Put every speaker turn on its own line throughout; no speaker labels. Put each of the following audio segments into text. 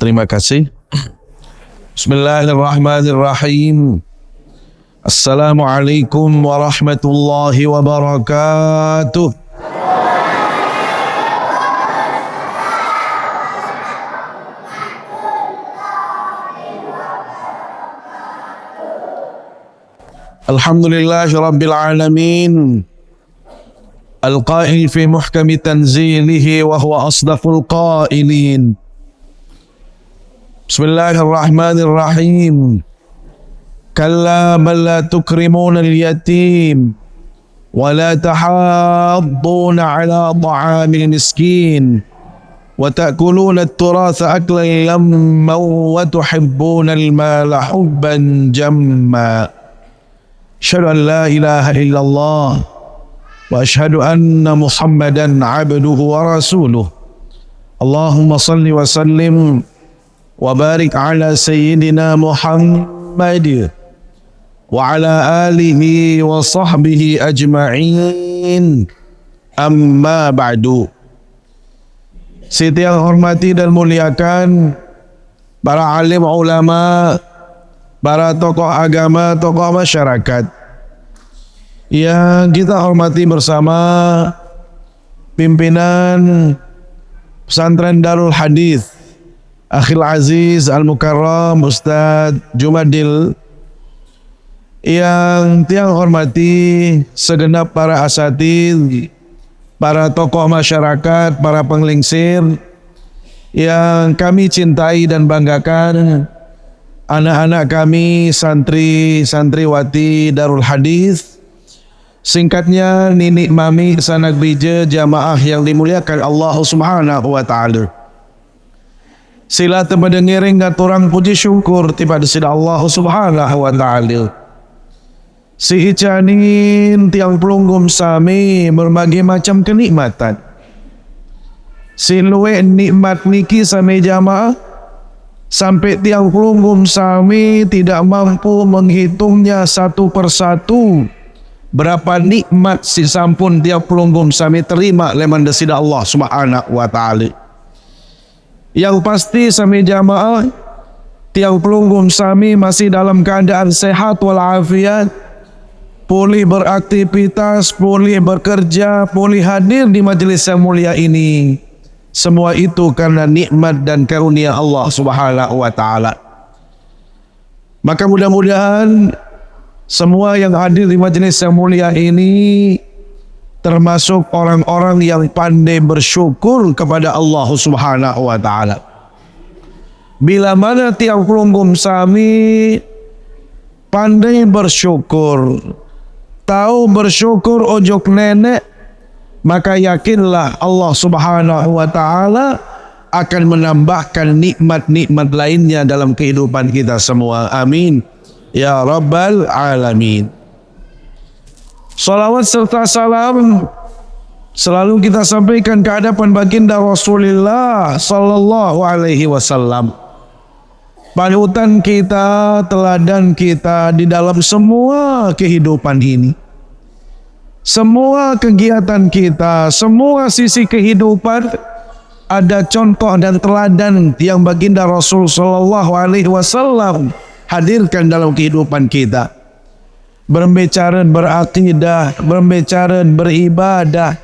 Terima kasih. Bismillahirrahmanirrahim. Assalamualaikum warahmatullahi wabarakatuh. Alhamdulillahi rabbil alamin. Al-qail fi muhkami tanzilihi wa huwa asdaqul qailin. Bismillahirrahmanirrahim. Kalla bal la tukrimuna al-yatim wa la tahadduna ala ta'amil miskin wa ta'kuluna at-turatha aklan lamman wa tuhibbuna al-mala hubban jamma. Asyhadu an la ilaha illallah wa asyhadu anna Muhammadan abduhu wa rasuluh. Allahumma salli wa sallim wa barik ala sayyidina Muhammad wa ala alihi wa sahbihi ajma'in. Amma ba'du. Siti yang hormati dan muliakan para alim ulama, para tokoh agama, tokoh masyarakat yang kita hormati bersama, pimpinan pesantren Darul Hadis Akhil Aziz Al-Mukarram Ustadz Jumadil, yang tiang hormati segenap para asatidz, para tokoh masyarakat, para penglingsir yang kami cintai dan banggakan, anak-anak kami, santri, santriwati Darul Hadis, singkatnya Nini Mami Sanak Bija jamaah yang dimuliakan Allah Subhanahu wa Ta'ala. Sila temendengiring ngaturang puji syukur tiba sida Allah Subhanahu wa Ta'ala. Si icanin tiang pelunggum sami berbagai macam kenikmatan. Si luwe nikmat niki sami jamaah sampai tiang pelunggum sami tidak mampu menghitungnya satu persatu. Berapa nikmat si sampun tiang pelunggum sami terima leman desida Allah Subhanahu wa Ta'ala. Yang pasti sami jamaah tiang pelunggum sami masih dalam keadaan sehat walafiat, pulih beraktivitas, pulih bekerja, pulih hadir di majelis yang mulia ini. Semua itu karena nikmat dan karunia Allah Subhanahu wa Ta'ala. Maka mudah-mudahan semua yang hadir di majelis yang mulia ini termasuk orang-orang yang pandai bersyukur kepada Allah Subhanahu wa Ta'ala. Bila mana tiang pelunggum sami pandai bersyukur, tahu bersyukur ojok nenek, maka yakinlah Allah Subhanahu wa Ta'ala akan menambahkan nikmat-nikmat lainnya dalam kehidupan kita semua. Amin ya rabbal alamin. Salawat serta salam selalu kita sampaikan ke hadapan baginda Rasulullah sallallahu alaihi wasallam, panutan kita, teladan kita di dalam semua kehidupan ini. Semua kegiatan kita, semua sisi kehidupan ada contoh dan teladan yang baginda Rasul sallallahu alaihi wasallam hadirkan dalam kehidupan kita. Berbicara berakidah, berbicara beribadah,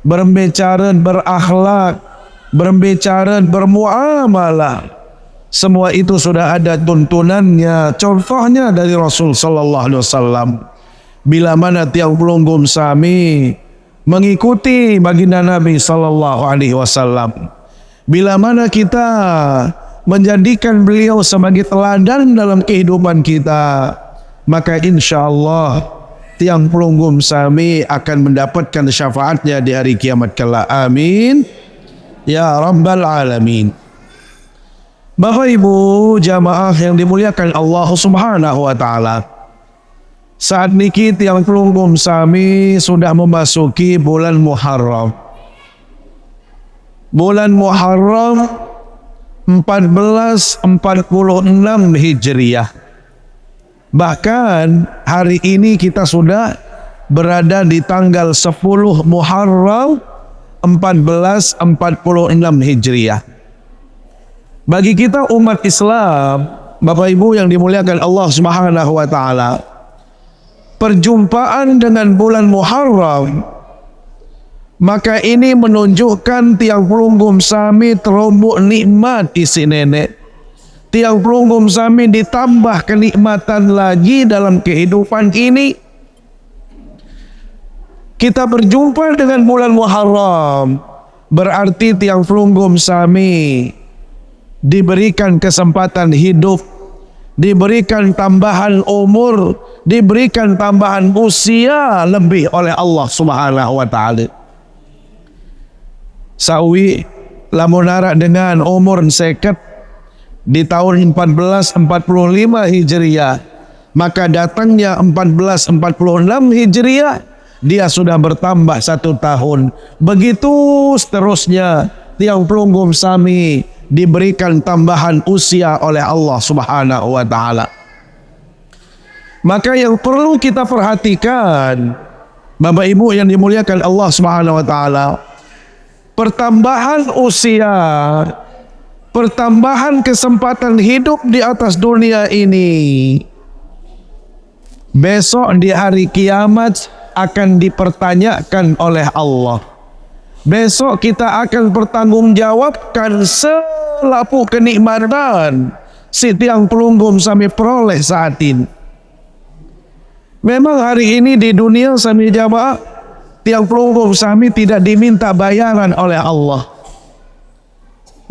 berbicara berakhlak, berbicara bermuamalah. Semua itu sudah ada tuntunannya, contohnya dari Rasul sallallahu alaihi wasallam. Bila mana tiang pelunggum sami mengikuti baginda Nabi sallallahu alaihi wasallam, bila mana kita menjadikan beliau sebagai teladan dalam kehidupan kita, maka insyaallah tiang pelunggum sami akan mendapatkan syafaatnya di hari kiamat kelak. Amin ya rabbal alamin. Bapak Ibu jamaah yang dimuliakan Allah Subhanahu wa Ta'ala, saat niki tiang pelunggum sami sudah memasuki bulan Muharram. Bulan Muharram 1446 Hijriah. Bahkan hari ini kita sudah berada di tanggal 10 Muharram 1446 Hijriah. Bagi kita umat Islam, Bapak Ibu yang dimuliakan Allah Subhanahu wa taala, perjumpaan dengan bulan Muharram, maka ini menunjukkan tiang pelunggum sami terombok nikmat isi nenek. Tiang pelunggum sami ditambah kenikmatan lagi dalam kehidupan ini. Kita berjumpa dengan bulan Muharram, berarti tiang pelunggum sami diberikan kesempatan hidup, diberikan tambahan umur, diberikan tambahan usia lebih oleh Allah Subhanahu wa taala. Sawi lamun arak dengan umur seket di tahun 1445 Hijriah, maka datangnya 1446 Hijriah dia sudah bertambah 1 tahun. Begitu seterusnya tiang pelunggum sami diberikan tambahan usia oleh Allah Subhanahu wa taala. Maka yang perlu kita perhatikan, Bapak Ibu yang dimuliakan Allah Subhanahu wa taala, pertambahan usia, pertambahan kesempatan hidup di atas dunia ini, besok di hari kiamat akan dipertanyakan oleh Allah. Besok kita akan bertanggungjawabkan selapu kenikmatan si tiang pelunggum sami peroleh saat ini. Memang hari ini di dunia sami jamaah, tiang pelunggum sami tidak diminta bayaran oleh Allah.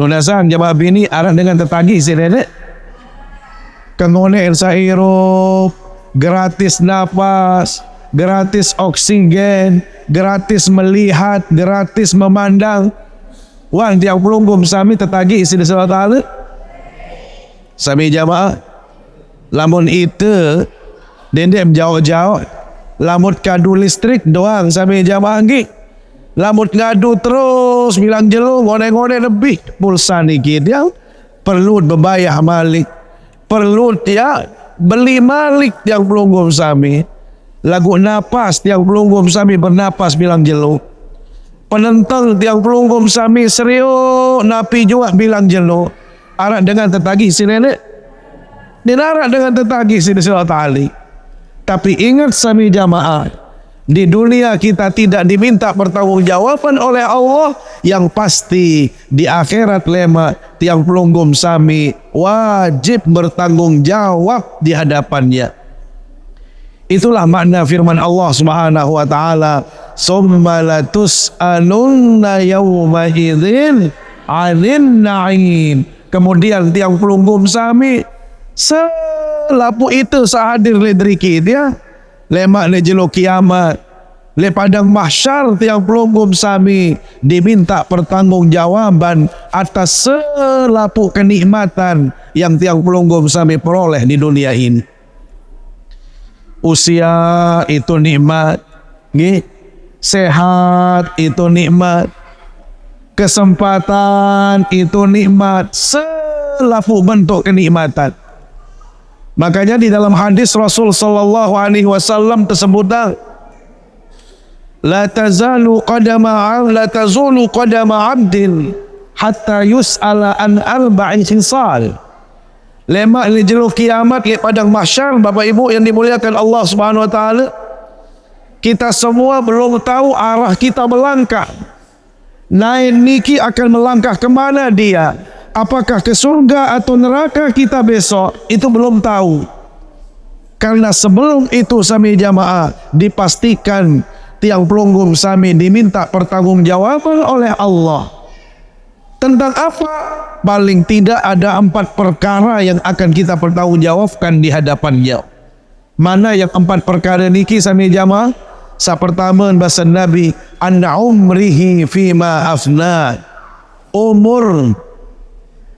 Lunasan jamaah bini arah dengan tetagi si nenek kengone elsa hirup, gratis nafas, gratis oksigen, gratis melihat, gratis memandang. Wang tiang pelunggum sami tetagi isi Allah Ta'ala. Sami jamaah, lamun itu dendem jauh-jauh, lamut kadu listrik doang sami jamaah ngi. Lamut ngadu terus bilang jelu ngone-ngone lebih pulsa niki dia perlu bebayah malik, perlu ya beli malik tiang pelunggum sami. Lagu napas tiang pelunggum sami bernapas bilang jelu. Penentang tiang pelunggum sami serius napi juga bilang jelu. Arak dengan tetagi si nenek, dinarak dengan tetagi si Allah Ta'ala. Tapi ingat sami jamaah, di dunia kita tidak diminta pertanggungjawaban oleh Allah. Yang pasti di akhirat lema tiang pelunggum sami wajib bertanggung jawab di hadapannya. Itulah makna firman Allah Subhanahu wa taala, "Summa latus'alunna yawma idzin 'anil na'im." Kemudian tiang pelunggum sami selapu itu sahadir le driki dia lemak le jelo kiamat le padang mahsyar, tiang pelunggum sami diminta pertanggungjawaban atas selapu kenikmatan yang tiang pelunggum sami peroleh di dunia ini. Usia itu nikmat, sehat itu nikmat, kesempatan itu nikmat, selafu bentuk kenikmatan. Makanya di dalam hadis Rasul sallallahu alaihi wasallam tersebut, la tazulu qadama 'abdin hatta yus'ala an arba'in khisal. Lemak ni jelu kiamat di padang mahsyar, Bapak Ibu yang dimuliakan Allah Subhanahu wa taala, kita semua belum tahu arah kita melangkah. Naik niki akan melangkah kemana dia? Apakah ke surga atau neraka kita besok? Itu belum tahu. Karena sebelum itu sami jamaah dipastikan tiang pelunggum sami diminta pertanggungjawaban oleh Allah. Tentang apa? Paling tidak ada 4 perkara yang akan kita pertanggungjawabkan di hadapannya. Mana yang 4 perkara niki sami jamaah? Sa pertama bahasa Nabi, an umrihi fima afna. Umur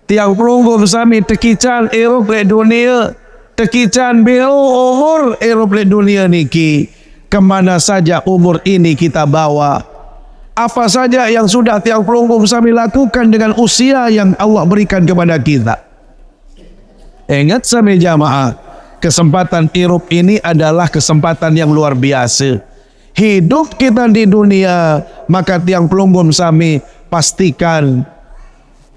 tiang pelunggum sami tekican erup le dunia, tekican biru umur erup le dunia niki. Kemana saja umur ini kita bawa? Apa saja yang sudah tiang pelunggum sami lakukan dengan usia yang Allah berikan kepada kita? Ingat sami jamaah, kesempatan hidup ini adalah kesempatan yang luar biasa. Hidup kita di dunia, maka tiang pelunggum sami pastikan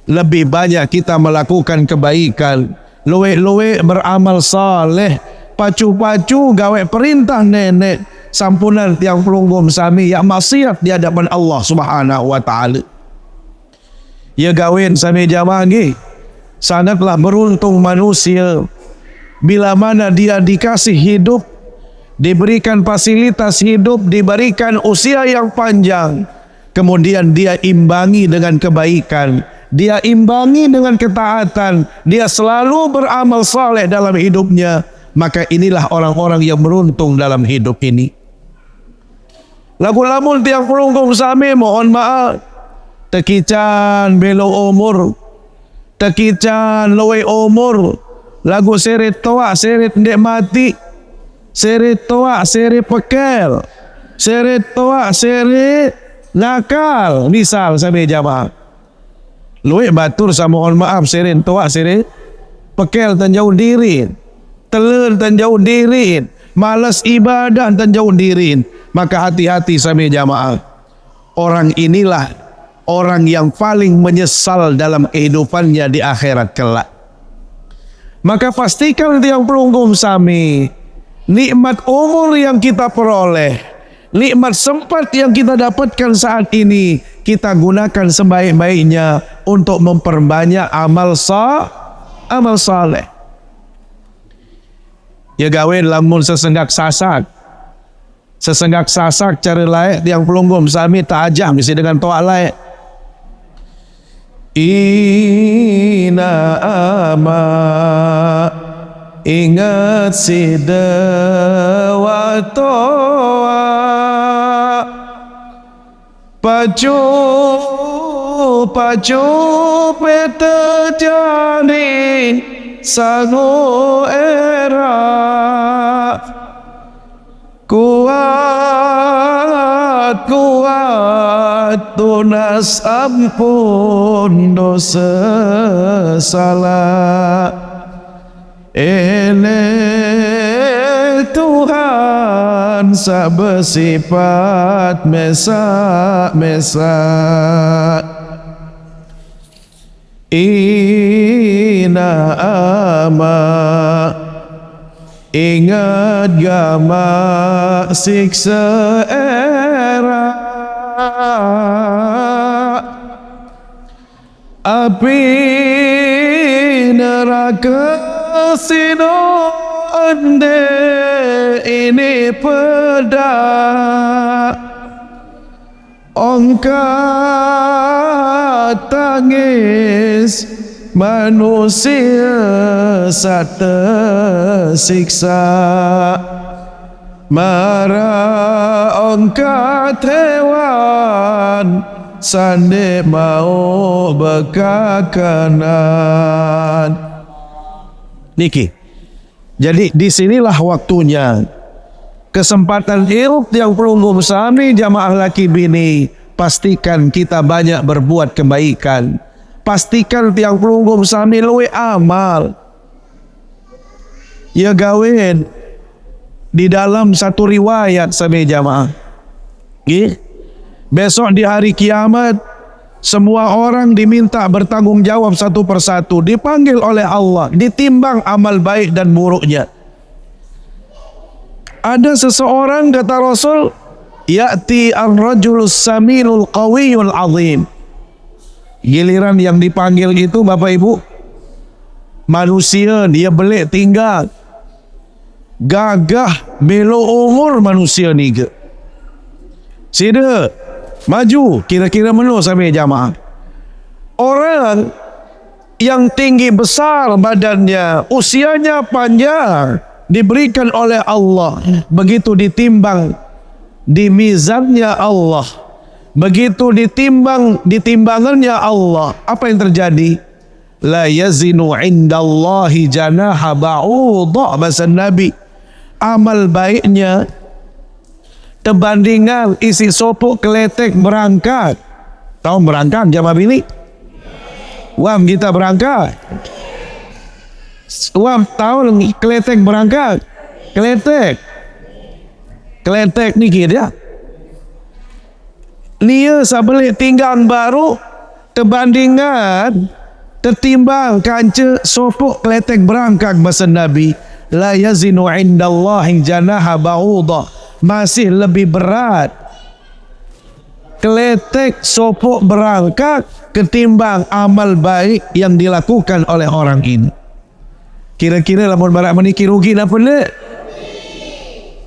lebih banyak kita melakukan kebaikan, luwe-luwe beramal saleh, pacu-pacu gawe perintah nenek, sampunan tiang pelunggum sami yang maksiat di hadapan Allah Subhanahu wa taala. Ya gawin sami jamaah nggih, sangatlah beruntung manusia bila mana dia dikasih hidup, diberikan fasilitas hidup, diberikan usia yang panjang, kemudian dia imbangi dengan kebaikan, dia imbangi dengan ketaatan, dia selalu beramal saleh dalam hidupnya, maka inilah orang-orang yang beruntung dalam hidup ini. Lagu-lamun tiang pelunggung sami mohon maaf, tekican belo umur, tekican lowe umur, lagu seret toa seret ndek mati, seret toa seret pekel, seret toa seret nakal, misal sampai jamaah. Luwe batur sama mohon maaf seret toa seret pekel dan jauh diri, telur dan jauh diri, malas ibadah dan jauh diri. Maka hati-hati sampai jamaah. Orang inilah orang yang paling menyesal dalam kehidupannya di akhirat kelak. Maka pastikan tiang pelunggum sami, nikmat umur yang kita peroleh, nikmat sempat yang kita dapatkan saat ini, kita gunakan sebaik-baiknya untuk memperbanyak amal saleh. Ya gawin lamun sesenggak sasak cari layak tiang pelunggum sami tajam mesti dengan toa layak. Ina ama ingat si dewa toa, pacu pete jani sangu era, kuat tunas ampun dosa salah, ele Tuhan sabesifat mesa ina ama ingat gama siksa era, api neraka sino ande ini pedak, angkat tangis manusia saat tersiksa, marah angkat hewan sande mau bekakanan. Niki, jadi disinilah waktunya kesempatan hidup yang pelunggum sami jamaah laki bini, pastikan kita banyak berbuat kebaikan. Pastikan tiang pelunggum sami luwe amal. Ya gawin di dalam satu riwayat sami jamaah. Besok di hari kiamat semua orang diminta bertanggung jawab satu persatu, dipanggil oleh Allah, ditimbang amal baik dan buruknya. Ada seseorang kata Rasul, ya'ti ar-rajulus saminul qawiyul azim. Giliran yang dipanggil itu Bapak Ibu, manusia dia belik tinggal, gagah belo umur manusia ni ke. Sida maju kira-kira menu sampai jamaah. Orang yang tinggi besar badannya, usianya panjang, diberikan oleh Allah, begitu ditimbang di mizannya Allah, begitu ditimbangannya Allah, apa yang terjadi? La yazinu indallahi janaha ba'udha, bahasa Nabi. Amal baiknya terbandingan isi sopok keletek berangkat. Tahu berangkat jamaah bini? Wam kita berangkat. Wam tahu keletek berangkat? Keletek ni dia. Nia sabeli tinggal baru Terbandingan tertimbang kanca sopok kletek berangkak bahasa Nabi, la yazinu indallahi janaha ba'udah, masih lebih berat kletek sopok berangkak ketimbang amal baik yang dilakukan oleh orang ini. Kira-kira lamun barak meniki rugi apa le?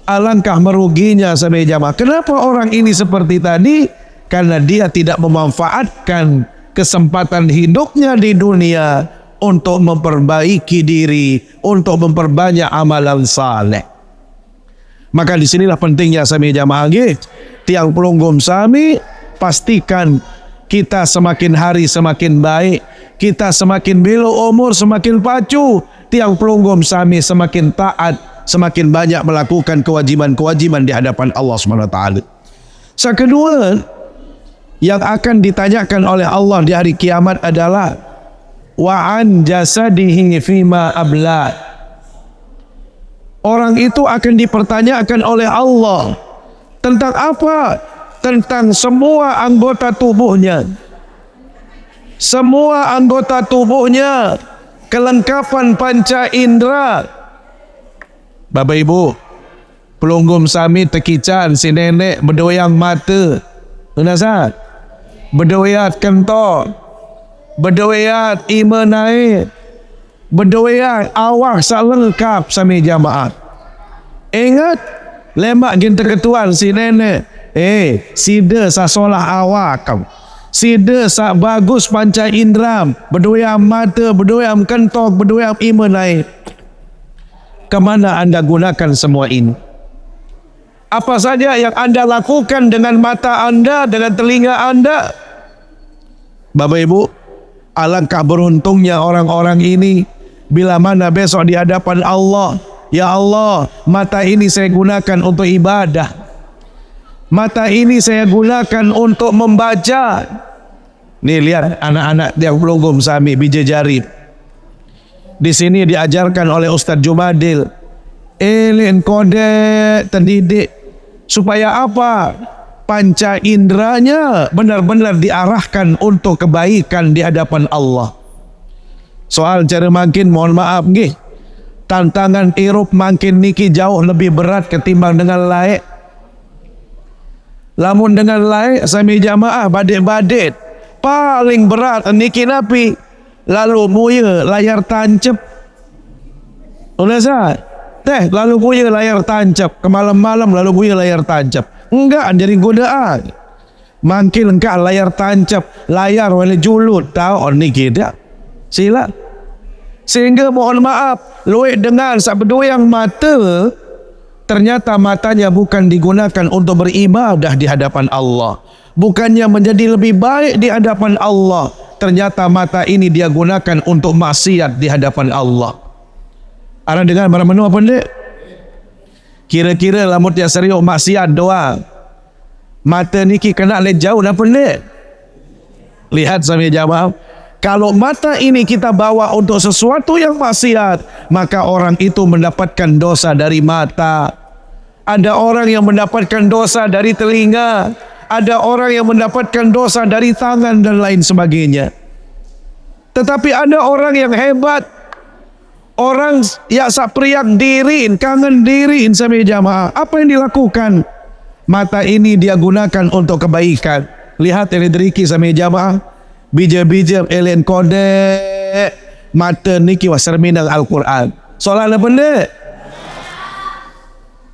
Alangkah meruginya sampai jamaah. Kenapa orang ini seperti tadi? Karena dia tidak memanfaatkan kesempatan hidupnya di dunia untuk memperbaiki diri, untuk memperbanyak amalan saleh. Maka disinilah pentingnya sami jamaah tiang pelunggum sami, pastikan kita semakin hari semakin baik, kita semakin bila umur semakin pacu, tiang pelunggum sami semakin taat, semakin banyak melakukan kewajiban-kewajiban di hadapan Allah SWT. Kedua, yang akan ditanyakan oleh Allah di hari kiamat adalah wa'an jasadihi fima abla. Orang itu akan dipertanyakan oleh Allah tentang apa? Tentang semua anggota tubuhnya. Semua anggota tubuhnya, kelengkapan panca indera. Bapak Ibu, pelunggum sami tekican si nenek berdoyang mata. Kenapa? Berdoyat kentok, berdoyat ima naik, berdoyat awak selengkap sami jamaah. Ingat, lemak gin terketuan si nenek. Sida sa solah awak kau. Sida sa bagus panca indera, berdoyam mata, berdoyam kentok, berdoyam ima naik. Kemana anda gunakan semua ini? Apa saja yang anda lakukan dengan mata anda, dengan telinga anda? Bapak Ibu, alangkah beruntungnya orang-orang ini bila mana besok di hadapan Allah, ya Allah, mata ini saya gunakan untuk ibadah, mata ini saya gunakan untuk membaca. Nih lihat anak-anak yang pelunggum sami bija jari. Di sini diajarkan oleh Ustaz Jumadil, elin kode terdidik supaya apa? Panca inderanya benar-benar diarahkan untuk kebaikan di hadapan Allah. Soal cara makin, mohon maaf nggih, tantangan irup makin niki jauh lebih berat ketimbang dengan laik. Lamun dengan laik sami jamaah badit-badit, paling berat niki napi lalu buya layar tancap. Oleh saya lalu buya layar tancap, ke malam-malam lalu buya layar tancap. Enggak, jadi godaan. Makin engkau layar tancap, layar oleh julut, tahu ni kita. Sila. Sehingga mohon maaf, luik dengar sak berdoyang mata, ternyata matanya bukan digunakan untuk beribadah di hadapan Allah. Bukannya menjadi lebih baik di hadapan Allah. Ternyata mata ini dia gunakan untuk maksiat di hadapan Allah. Anda dengar barang menu apa ni? Kira-kira lamun dia serius maksiat doang, mata niki kena le jauh apa ni? Lihat sambil jawab, kalau mata ini kita bawa untuk sesuatu yang maksiat, maka orang itu mendapatkan dosa dari mata. Ada orang yang mendapatkan dosa dari telinga, ada orang yang mendapatkan dosa dari tangan dan lain sebagainya. Tetapi ada orang yang hebat, orang yang sapriak dirin, kangen dirin sami jamaah. Apa yang dilakukan? Mata ini dia gunakan untuk kebaikan. Lihat elektriki sami jamaah, bija-bija alien kode, mata niki waserminal Al-Quran. Soalan apa ni?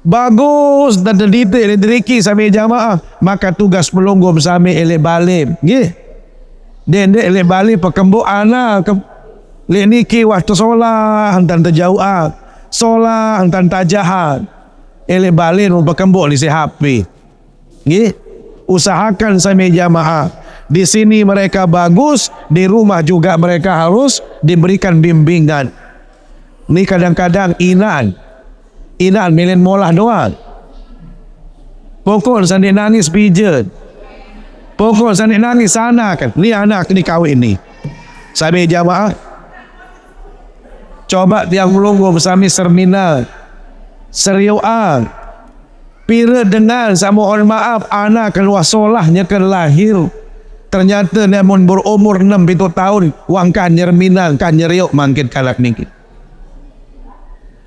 Bagus dan detail elektriki sami jamaah. Maka tugas pelunggum sami elek balim. Nggih. Den elek balim pekembuk anak lek niki waktu solah hantan terjauh solah hantan tajahan elek balin berkembuk di HP. Nggih, usahakan sami jamaah. Di sini mereka bagus, di rumah juga mereka harus diberikan bimbingan. Ni kadang-kadang inan milen molah doang. Pokok sandik nangis pijet. Pokok sandik nangis sana kan. Ni anak ni kawin ni. Sami jamaah, coba tiang melunggu bersama serminal seriuan pira dengan sama mohon maaf anak keluar solahnya ke lahir Ternyata namun berumur 6-7 tahun wang kan nyerminang kan nyeriuk mangkit kalak niki.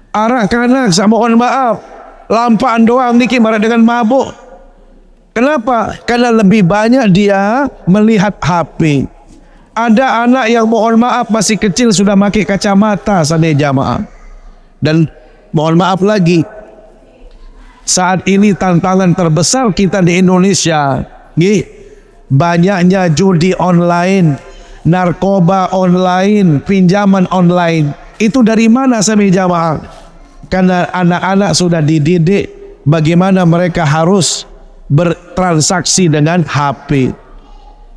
Arah kanak saya mohon maaf lampaan doang niki marah dengan mabuk. Kenapa? Karena lebih banyak dia melihat HP. Ada anak yang mohon maaf masih kecil sudah pakai kacamata sana jamaah. Dan mohon maaf lagi, saat ini tantangan terbesar kita di Indonesia, banyaknya judi online, narkoba online, pinjaman online. Itu dari mana sama jamaah? Karena anak-anak sudah dididik bagaimana mereka harus bertransaksi dengan HP.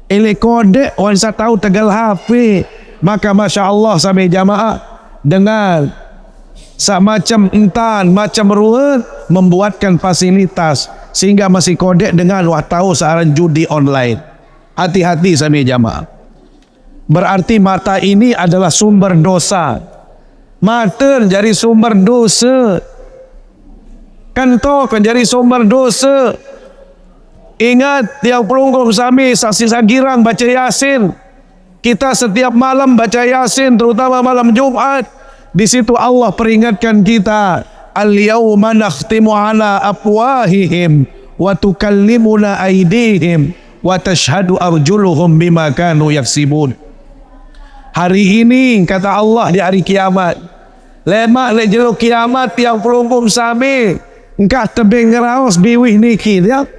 Ini kode orang saya tahu tegal HP, maka masya Allah sama jamaah dengan semacam entan, macam ruwet membuatkan fasilitas sehingga masih kodek dengan tahu searan judi online. Hati-hati sama jamaah. Berarti mata ini adalah sumber dosa. Mata jadi sumber dosa. Kantor kan jadi sumber dosa. Ingat yang pelunggung sami saksi sagirang baca Yasin. Kita setiap malam baca Yasin, terutama malam Jumat. Di situ Allah peringatkan kita, al-yawma nakhtimu ala afwahihim wa tukallimuna aydihim wa tashhadu arjuluhum bima kanu yaksibun. Hari ini kata Allah di hari kiamat, lemak le jero kiamat yang pelungkum sami engkau tebing ngeraos biwih niki dia.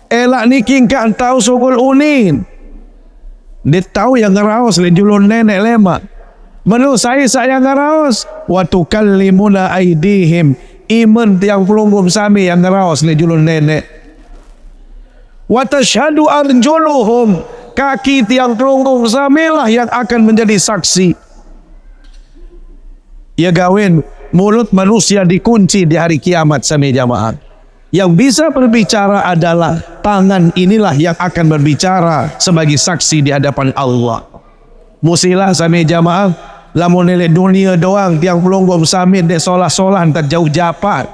Elak niki engkau tahu sugul unin. Dia tahu yang ngeraos le julun nenek lemak. Menurut saya ngaraos wa tukallimuna aydihim, iman tiang pelunggum sami yang ngaraos ni julun nenek. Wa tashhadu arjuluhum, kaki tiang pelunggum sami lah yang akan menjadi saksi. Ya gawin, mulut manusia dikunci di hari kiamat sami jamaah. Yang bisa berbicara adalah tangan inilah yang akan berbicara sebagai saksi di hadapan Allah. Musilah sami jamaah. Lamun nilai dunia doang tiang pelunggum samit dek solah-solah tak jauh japat.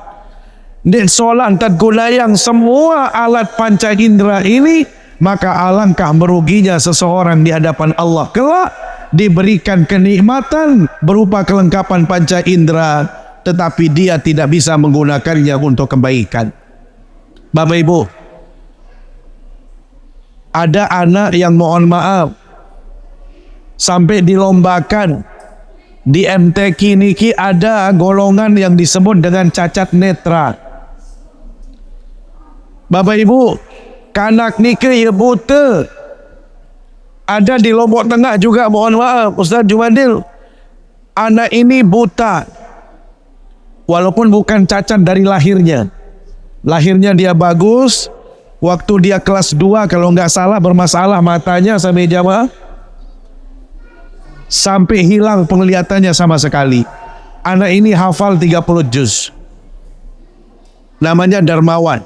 Dek solah tak gulayang semua alat panca indera ini, maka alangkah meruginya seseorang di hadapan Allah. Kelak diberikan kenikmatan berupa kelengkapan panca indera, tetapi dia tidak bisa menggunakannya untuk kebaikan. Bapak Ibu, ada anak yang mohon maaf sampai dilombakan. Di MTQ niki ada golongan yang disebut dengan cacat netra. Bapak Ibu, kanak niki ya buta. Ada di Lombok Tengah juga, mohon maaf Ustaz Jumadil. Anak ini buta. Walaupun bukan cacat dari lahirnya. Lahirnya dia bagus. Waktu dia kelas 2 kalau nggak salah bermasalah matanya sampai jamaah. Sampai hilang penglihatannya sama sekali. Anak ini hafal 30 juz. Namanya Darmawan.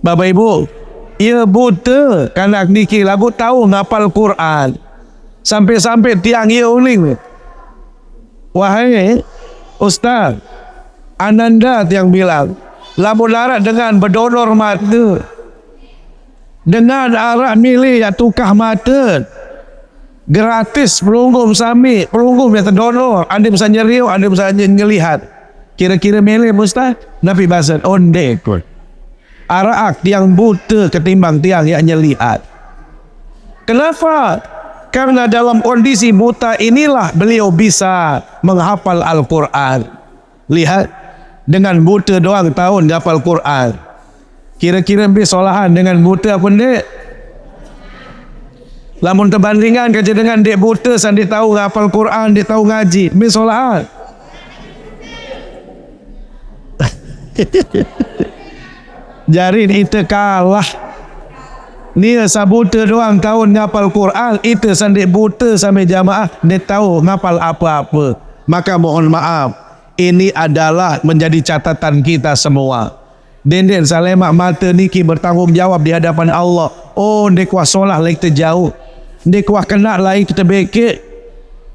Bapak Ibu, ia buta kanak niki lagu tahu ngapal Quran. Sampai-sampai tiang ia uling. Wahai Ustaz, Ananda yang bilang, lamun larat dengan berdonor mata, dengan arah milih ya tukah mata, gratis pelunggum sami, pelunggum yang terdonor, ada bisa nyeriu, ada bisa ngelihat. Kira-kira milih Ustaz, Nabi Basan onde kot. Araak tiang buta ketimbang tiang yang nyelihat. Kenapa? Karena dalam kondisi buta inilah beliau bisa menghafal Al-Quran. Lihat, dengan buta doang tahun hafal Quran. Kira-kira solahan dengan buta pun dek. Lamun terbandingan kerja dengan dek buta san dia tahu hafal Quran, dia tahu ngaji, solahan. Jari itu kalah. Ni sabuta doang tahun ngapal Quran, itu sandik buta sampai jamaah dia tahu ngapal apa-apa. Maka mohon maaf, ini adalah menjadi catatan kita semua. Denden salemak mata niki bertanggungjawab di hadapan Allah. Oh, dek wah solah lagi terjauh, dek wah kena lagi kita bekik.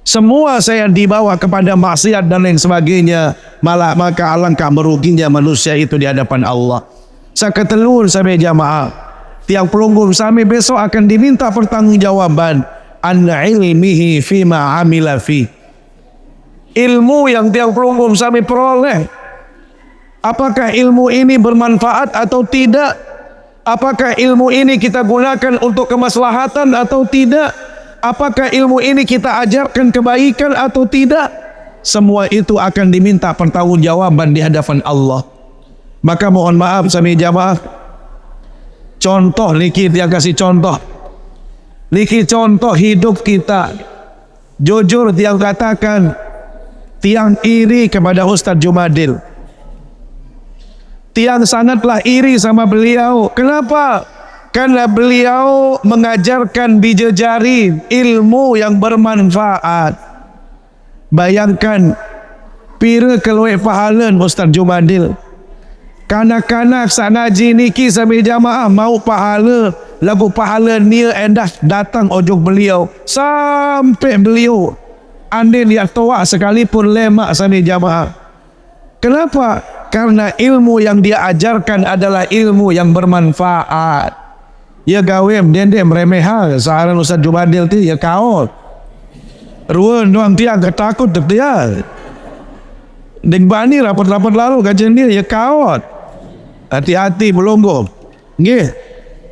Semua saya dibawa kepada maksiat dan lain sebagainya. Malah maka alangkah meruginya manusia itu di hadapan Allah. Saya ketelur sampai jamaah. tiang pelunggung sami besok akan diminta pertanggungjawaban an ilmihi fima amila fi. Ilmu yang tiang pelunggung sami peroleh, apakah ilmu ini bermanfaat atau tidak? Apakah ilmu ini kita gunakan untuk kemaslahatan atau tidak? Apakah ilmu ini kita ajarkan kebaikan atau tidak? Semua itu akan diminta pertanggungjawaban di hadapan Allah. Maka mohon maaf sami jamaah, contoh niki dia kasih contoh. Niki contoh hidup kita. Jujur dia katakan, tiang iri kepada Ustaz Jumadil. Tiang sangatlah iri sama beliau. Kenapa? Karena beliau mengajarkan bidadari ilmu yang bermanfaat. Bayangkan, pira keluar pahala Ustaz Jumadil. Kanak-kanak sak ngaji niki sami jamaah mau pahala, lagu pahala ni endah datang ojok beliau sampai beliau andin yang tua sekalipun lemak sami jamaah. Kenapa? Karena ilmu yang dia ajarkan adalah ilmu yang bermanfaat. Ya gawem dendem remehal seorang Ustaz Jumadil tu ya kaot. Ruan doang tiang ketakut dia. Deng bani rapat-rapat lalu kajian dia ya kaot. Hati-hati belonggong. Nggih.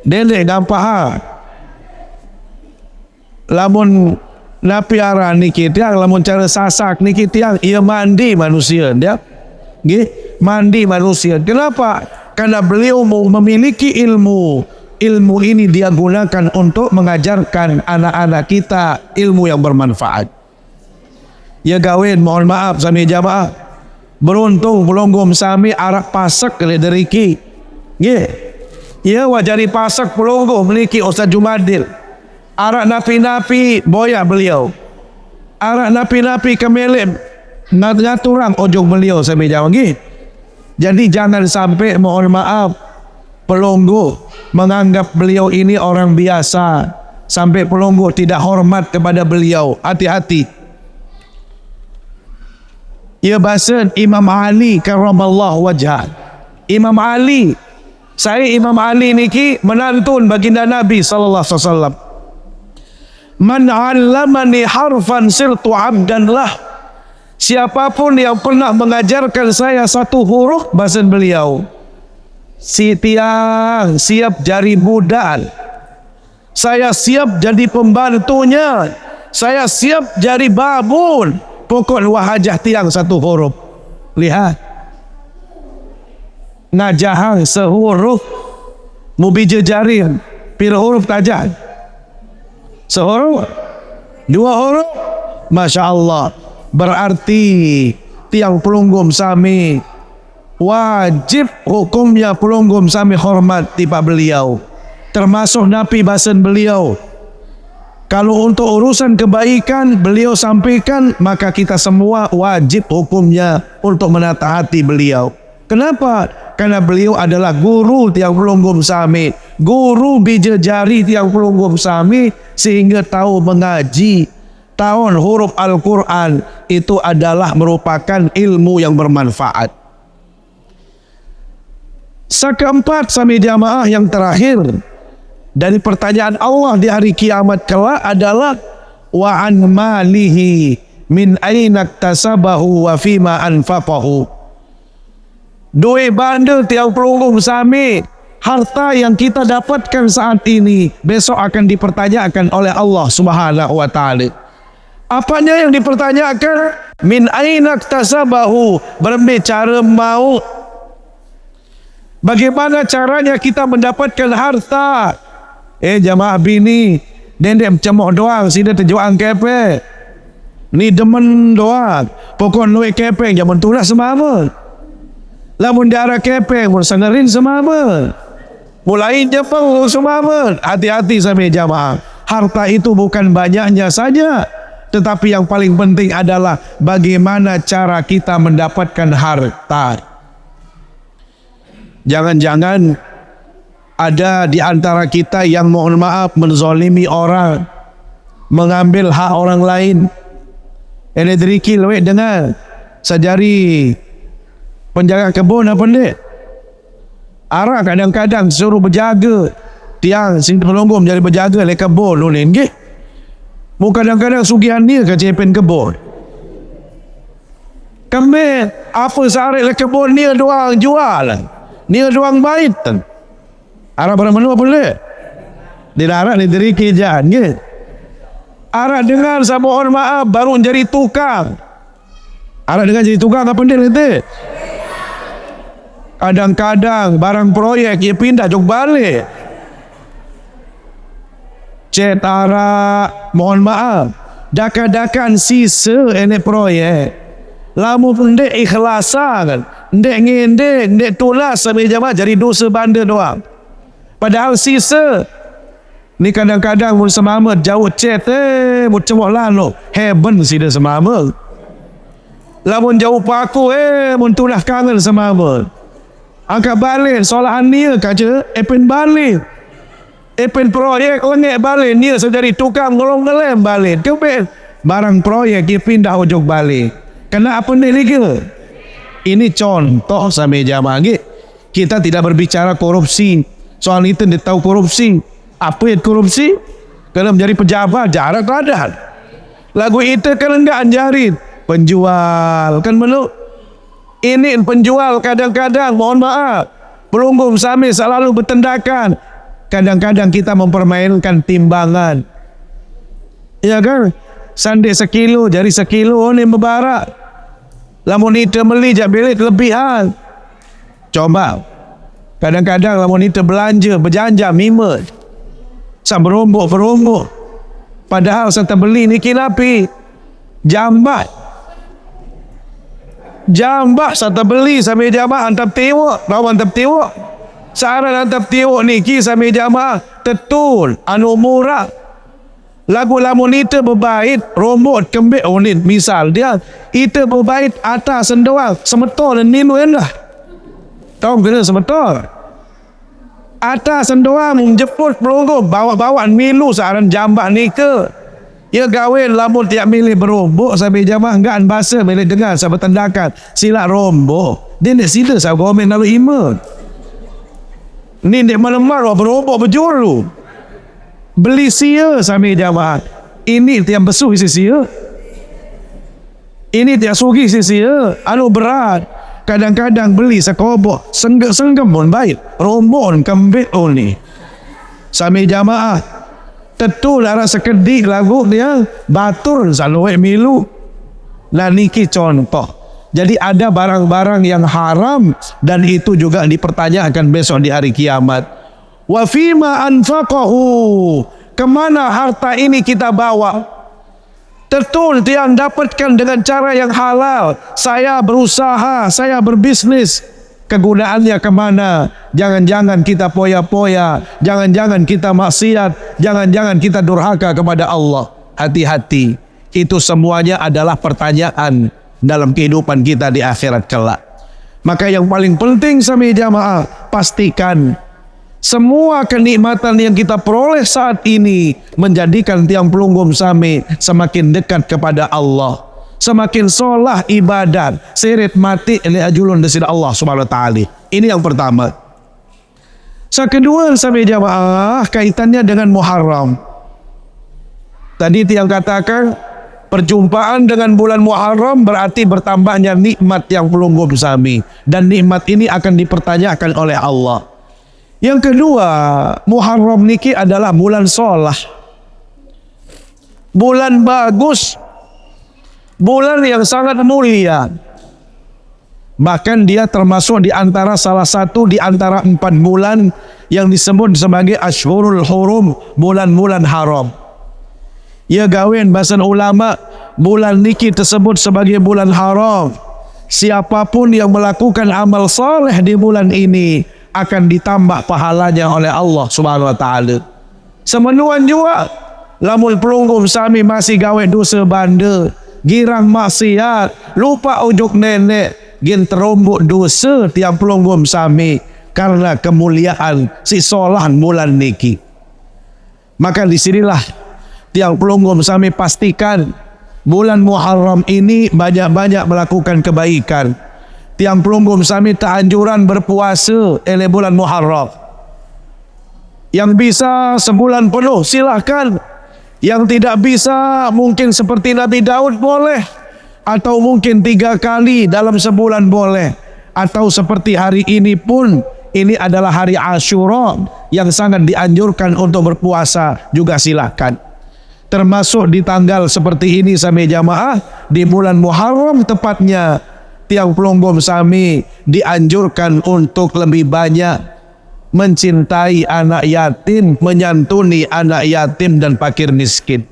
Dendek gampang ha. Lamun napi arah niki tiang, lamun cara sasak niki tiang, ia mandi manusia dia. Nggih, mandi manusia. Kenapa? Karena beliau mau memiliki ilmu. Ilmu ini dia gunakan untuk mengajarkan anak-anak kita ilmu yang bermanfaat. Ya gawin, mohon maaf sami jamaah. Beruntung belonggom sami arak pasak kali dari ki. Nggih. Ya wajari pasak pelonggom memiliki Ustaz Jumadil. Arak napi-napi boya beliau. Arak napi-napi kemelem ngaturang ojok beliau sami jamaah nggih. Jadi jangan sampai mohon maaf pelonggo menganggap beliau ini orang biasa sampai pelonggo tidak hormat kepada beliau. Hati-hati. Ia bahasa Imam Ali karramallahu wajhah. Imam Ali, saya Imam Ali niki menantun baginda Nabi sallallahu alaihi wasallam. Man 'allamani harfan sirtu 'abdan lah. Siapapun yang pernah mengajarkan saya satu huruf, bahasa beliau, si tiang siap jadi budak. Saya siap jadi pembantunya. Saya siap jadi babun. Pokok wahajah tiang satu huruf. Lihat. Ngajahang sehuruf mubija jarin. Pira huruf tajah? Sehuruf? Dua huruf? Masya Allah. Berarti tiang pelunggum sami wajib hukumnya pelunggum sami hormat tiba beliau. Termasuk napi bahasan beliau. Kalau untuk urusan kebaikan beliau sampaikan, maka kita semua wajib hukumnya untuk menataati beliau. Kenapa? Karena beliau adalah guru tiang pelunggum sami, guru bidadari tiang pelunggum sami, sehingga tahu mengaji, tahu huruf Al-Quran itu adalah merupakan ilmu yang bermanfaat. Sekeempat sami jamaah yang terakhir dari pertanyaan Allah di hari kiamat kelak adalah wa an malihi min aina iktasabahu wa fima anfaqahu. Duit bandel tiang pelunggum sami, harta yang kita dapatkan saat ini besok akan dipertanyakan oleh Allah Subhanahu wa taala. Apanya yang dipertanyakan? Min aina iktasabahu, berbicara mau. Bagaimana caranya kita mendapatkan harta? Jamaah bini, dendek cemok doang, sida terjuang kepe. Ni demen doang. Pokok nuik kepeng zaman tu lah semama. Lamun darah kepeng pun sangarin semama. Mulai jepang semama. Hati-hati sampai jamaah. Harta itu bukan banyaknya saja, tetapi yang paling penting adalah bagaimana cara kita mendapatkan harta. Jangan-jangan ada di antara kita yang mohon maaf menzalimi orang, mengambil hak orang lain. Ini deriki lewek dengar sajari penjaga kebun apa ni? Arah kadang-kadang suruh berjaga tiang sing pelonggom jadi berjaga le kebon ulin nggih. Mu kadang-kadang sugihan dia ke cepen kebon. Kami apa sehari le kebon dia doang jual. Dia doang bait. Arah barang mana boleh? Dilarang diberi kerjaan nggih. Arah dengar saya mohon maaf baru jadi tukang. Arah dengar jadi tukang apa dia nanti? Kadang-kadang barang proyek dia pindah jog balik. Cet arah mohon maaf. Dakan-dakan sisa ini proyek. Lamu pun dek ikhlasan. Dek ngendek, dek tulas sampai jamaah jadi dosa banda doang. Padahal sisa ni kadang-kadang mun semama jauh cet mun cemok lalu heaven sida semama. Lamun jauh paku mun tulah kangen semama. Angkat balik solahan dia kaca epen balik. Epen proyek lengek balik dia sedari tukang ngolong ngelem balik. Kebet barang proyek dia pindah ujung balik. Kena apa ni lagi? Ini contoh sampai jamaah lagi. Kita tidak berbicara korupsi. Soal itu dia tahu korupsi. Apa itu korupsi? Kalau menjadi pejabat jarak radan. Lagu itu kan enggak anjarin penjual kan belum. Ini penjual kadang-kadang mohon maaf pelunggum sami selalu bertindakan. Kadang-kadang kita mempermainkan timbangan. Ya kan? Sandi sekilo jadi sekilo ni membarak. Lamun itu beli jak belit lebihan. Coba. Kadang-kadang lamun itu belanja berjanja mimet. Sam berombok. Padahal saya beli ni kinapi. Jambat saya beli sampai jamaah antap tewak. Lawan antap tewak. Saran antap tewak ni ki sampai jamaah. Tetul. Anu murah. Lagu lamun itu berbait. Rombot kembik. Oh ni misal dia. Itu berbait atas sendoang. Semetor dan ninu lah. Tahu kena semetor. Atas sendoang menjemput pelonggom bawa-bawa milu searan jambak ni ke. Ya gawin lamun tiap milih berombok sampai jamaah enggak bahasa milih dengar sampai tendakan sila rombok. Dia nak sila saya komen lalu iman. Ni dia malam-malam berombok berjuru. Beli sia sampai jamaah. Ini tiap besuh isi sia. Ini tiap sugi isi sia. Anu berat. Kadang-kadang beli sekobok senggem pun baik rombon kembik ni sampai jamaah tentu lara sekedik lagu dia batur selalu milu lah niki contoh. Jadi ada barang-barang yang haram dan itu juga dipertanyakan besok di hari kiamat. Wa fima anfaqahu, kemana harta ini kita bawa? Tentu yang dapatkan dengan cara yang halal. Saya berusaha, saya berbisnis. Kegunaannya kemana? Jangan-jangan kita poya-poya. Jangan-jangan kita maksiat. Jangan-jangan kita durhaka kepada Allah. Hati-hati. Itu semuanya adalah pertanyaan dalam kehidupan kita di akhirat kelak. Maka yang paling penting sama jamaah, pastikan semua kenikmatan yang kita peroleh saat ini menjadikan tiang pelunggum sami semakin dekat kepada Allah, semakin solah ibadat, seret mati li ajulun desida Allah Subhanahu wa taala. Ini yang pertama. Yang kedua sami jamaah kaitannya dengan Muharram. Tadi tiang katakan perjumpaan dengan bulan Muharram berarti bertambahnya nikmat yang pelunggum sami dan nikmat ini akan dipertanyakan oleh Allah. Yang kedua, Muharram niki adalah bulan solah. Bulan bagus. Bulan yang sangat mulia. Bahkan dia termasuk di antara salah satu di antara 4 bulan yang disebut sebagai Ashhurul Hurum, bulan-bulan haram. Ya gawin bahasa ulama, bulan niki tersebut sebagai bulan haram. Siapapun yang melakukan amal soleh di bulan ini akan ditambah pahalanya oleh Allah Subhanahu wa taala. Semenuan juga lamun pelunggum sami masih gawe dosa banda, girang maksiat, lupa ujuk nenek, gin terombok dosa tiap pelunggum sami karena kemuliaan si solan bulan niki. Maka disinilah tiap pelunggum sami pastikan bulan Muharram ini banyak-banyak melakukan kebaikan. Tiang pelunggum sami tak anjuran berpuasa oleh bulan Muharram. Yang bisa sebulan penuh silahkan. Yang tidak bisa mungkin seperti Nabi Daud boleh. Atau mungkin 3 kali dalam sebulan boleh. Atau seperti hari ini pun, ini adalah hari Asyura yang sangat dianjurkan untuk berpuasa, juga silahkan. Termasuk di tanggal seperti ini sami jamaah, di bulan Muharram tepatnya, tiang pelonggom sami dianjurkan untuk lebih banyak mencintai anak yatim, menyantuni anak yatim dan fakir miskin.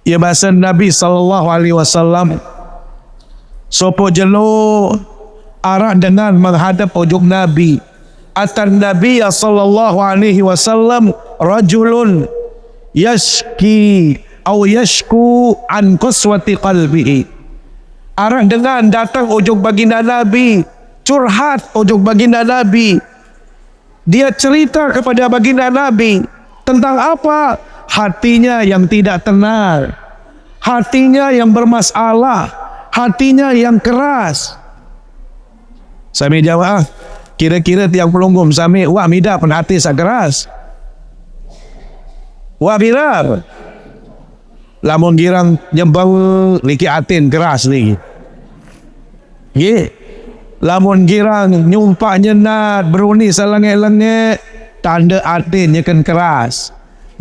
Ya bahasa Nabi SAW, sopo jelo arah dengan menghadap ujung Nabi. Atan Nabi SAW rajulun yashki atau yashku an qaswati qalbihi. Arah dengan datang ujung baginda Nabi, curhat ujung baginda Nabi. Dia cerita kepada baginda Nabi tentang apa? Hatinya yang tidak tenang, hatinya yang bermasalah, hatinya yang keras. Sami jawab, kira-kira tiang pelunggum sami wah mida pen hati sak keras. Wah birar. Lamun girang nyembang liki atin keras ni. Ye. Lamun girang nyumpak nyenat beruni selenge-lenge tanda atinnya kan keras.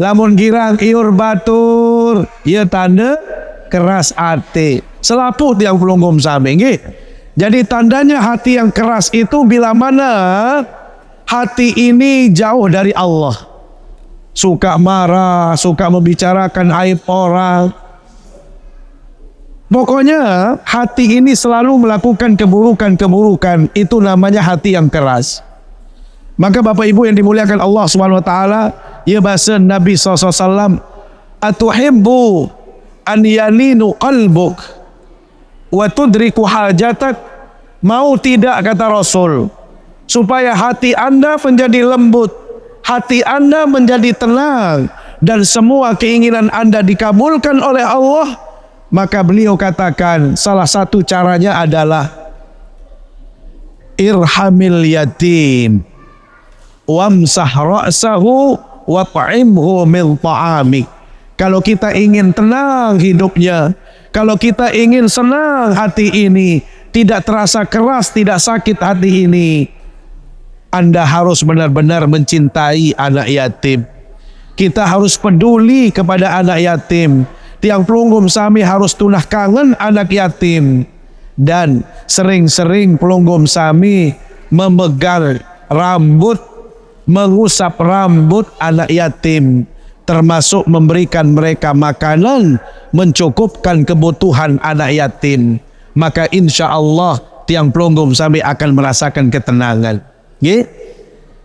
Lamun girang iur batur, ia tanda keras hati. Selapuh tiang pelunggum sami. Jadi tandanya hati yang keras itu bila mana hati ini jauh dari Allah. Suka marah, suka membicarakan aib orang. Pokoknya hati ini selalu melakukan keburukan-keburukan. Itu namanya hati yang keras. Maka Bapak Ibu yang dimuliakan Allah SWT, ya bahasa Nabi SAW, atuhibbu an yalinu qalbuk wa tudriku hajatak. Mau tidak, kata Rasul, supaya hati Anda menjadi lembut, hati Anda menjadi tenang, dan semua keinginan Anda dikabulkan oleh Allah. Maka beliau katakan salah satu caranya adalah irhamil yatim wamsah ra'sahu wa ta'imhu min ta'amik. Kalau kita ingin tenang hidupnya, kalau kita ingin senang hati ini, tidak terasa keras, tidak sakit hati ini, Anda harus benar-benar mencintai anak yatim. Kita harus peduli kepada anak yatim. Tiang pelunggum sami harus tunah kangen anak yatim. Dan sering-sering pelunggum sami memegang rambut, mengusap rambut anak yatim, termasuk memberikan mereka makanan, mencukupkan kebutuhan anak yatim. Maka insya Allah tiang pelunggum sami akan merasakan ketenangan. Ye?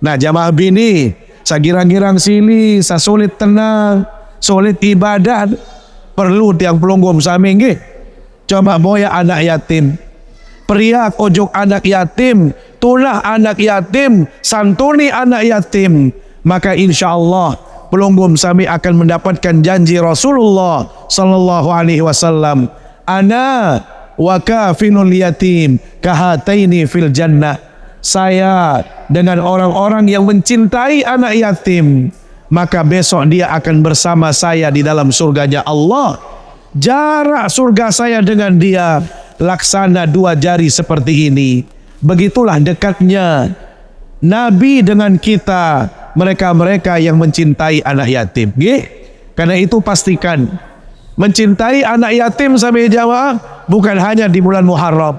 Nah jamaah bini, sagirang-girang sini, sasulit tenang, sulit ibadat, perlu tiang pelunggum sami nggih. Coba moya anak yatim, periak ojok anak yatim, tunah anak yatim, santuni anak yatim. Maka insya Allah pelunggum sami akan mendapatkan janji Rasulullah sallallahu alaihi wasallam, ana wa kafinul yatim kahataini fil jannah. Saya dengan orang-orang yang mencintai anak yatim, maka besok dia akan bersama saya di dalam surganya Allah. Jarak surga saya dengan dia laksana 2 jari seperti ini. Begitulah dekatnya Nabi dengan kita, mereka-mereka yang mencintai anak yatim. Karena itu pastikan mencintai anak yatim sampai jamaah bukan hanya di bulan Muharram.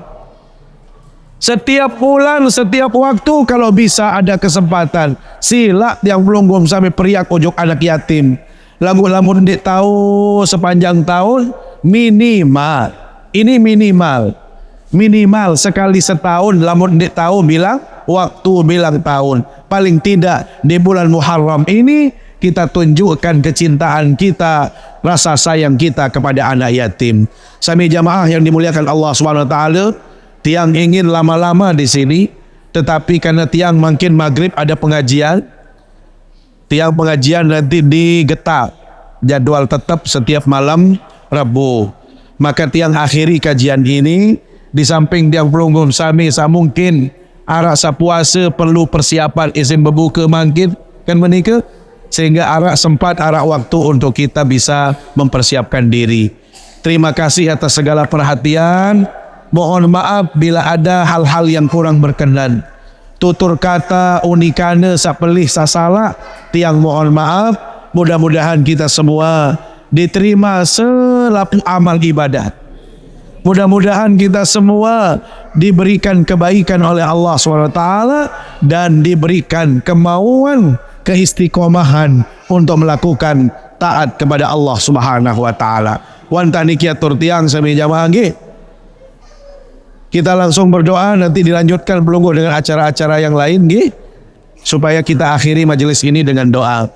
Setiap bulan, setiap waktu kalau bisa ada kesempatan, sila yang pelunggum sampai periak ojok anak yatim. Lamun dik tahu sepanjang tahun minimal. Ini minimal sekali setahun. Lamun dik tahu bilang waktu, bilang tahun. Paling tidak di bulan Muharram ini kita tunjukkan kecintaan kita, rasa sayang kita kepada anak yatim. Sami jamaah yang dimuliakan Allah SWT, tiang ingin lama-lama di sini, tetapi karena tiang makin maghrib ada pengajian, tiang pengajian nanti di Getak, jadwal tetap setiap malam Rabu. Maka tiang akhiri kajian ini, di samping tiang pelunggum sami mungkin arak sapuasa perlu persiapan izin berbuka mangkit kan menika, sehingga arak sempat arak waktu untuk kita bisa mempersiapkan diri. Terima kasih atas segala perhatian. Mohon maaf bila ada hal-hal yang kurang berkenan. Tutur kata unikane sapelih sasalah, tiang mohon maaf. Mudah-mudahan kita semua diterima selaku amal ibadat. Mudah-mudahan kita semua diberikan kebaikan oleh Allah SWT dan diberikan kemauan, keistiqomahan untuk melakukan taat kepada Allah Subhanahu wa taala. Wanta niki atur tiang sami jamaah nggih. Kita langsung berdoa, nanti dilanjutkan pelungguh dengan acara-acara yang lain nggih, supaya kita akhiri majelis ini dengan doa.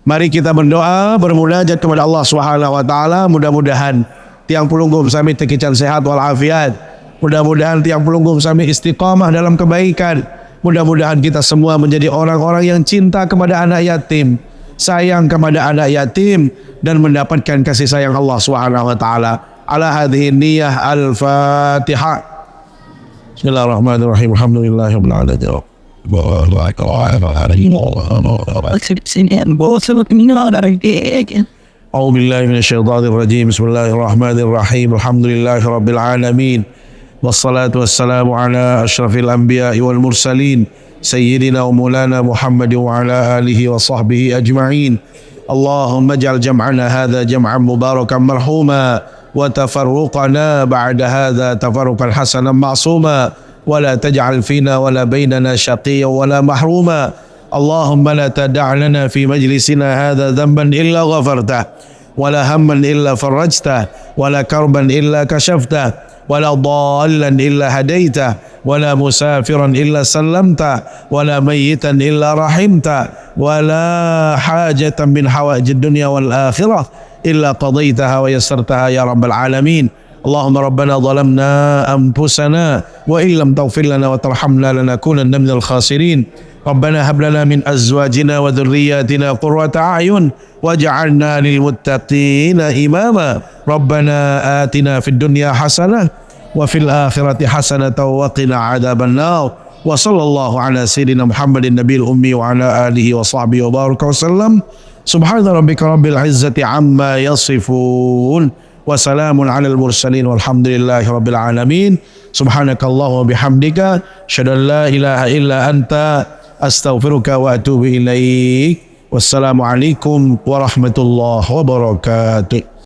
Mari kita berdoa, bermunajat kepada Allah Subhanahu wa taala. Mudah-mudahan tiang pelungguh sami tekican sehat walafiat. Mudah-mudahan tiang pelungguh sami istiqamah dalam kebaikan. Mudah-mudahan kita semua menjadi orang-orang yang cinta kepada anak yatim, sayang kepada anak yatim, dan mendapatkan kasih sayang Allah Subhanahu wa taala. Ala hadhihi niyyah al-Fatihah. Bismillahirrahmanirrahim. Alhamdulillahirabbil alamin. أعوذ بالله من الشيطان الرجيم. بسم الله الرحمن الرحيم. الحمد لله رب العالمين، والصلاة والسلام على أشرف الأنبياء والمرسلين سيدنا ومولانا محمد وعلى آله وصحبه أجمعين. اللهم اجعل جمعنا هذا جمعا مباركا مرحوما، وتفرقنا بعد هذا تفرقا حسنا معصوما، ولا تجعل فينا ولا بيننا شقيا ولا محروما. اللهم لا تدع لنا في مجلسنا هذا ذنبا إلا غفرته، ولا هما إلا فرجته، ولا كربا إلا كشفته، ولا ضالا إلا هديته، ولا مسافرا إلا سلمته، ولا ميتا إلا رحمته، ولا حاجة من حوائج الدنيا والآخرة إلا قضيتها ويسرتها يا رب العالمين. اللهم ربنا ظلمنا أنفسنا وإن لم تغفر لنا وترحمنا لنكونن من الخاسرين. ربنا هب لنا من أزواجنا وذرياتنا قرة أعين واجعلنا للمتقين إماما. ربنا آتنا في الدنيا حسنة وفي الآخرة حسنة وقنا عذاب النار. وصلى الله على سيدنا محمد النبي الأمي وعلى آله وصحبه وبارك وسلم. سبحان ربك رب العزة عما يصفون، وسلام على المرسلين، والحمد لله رب العالمين. سبحانك اللهم وبحمدك أشهد أن لا إله إلا أنت أستغفرك وأتوب إليك. والسلام عليكم ورحمة الله وبركاته.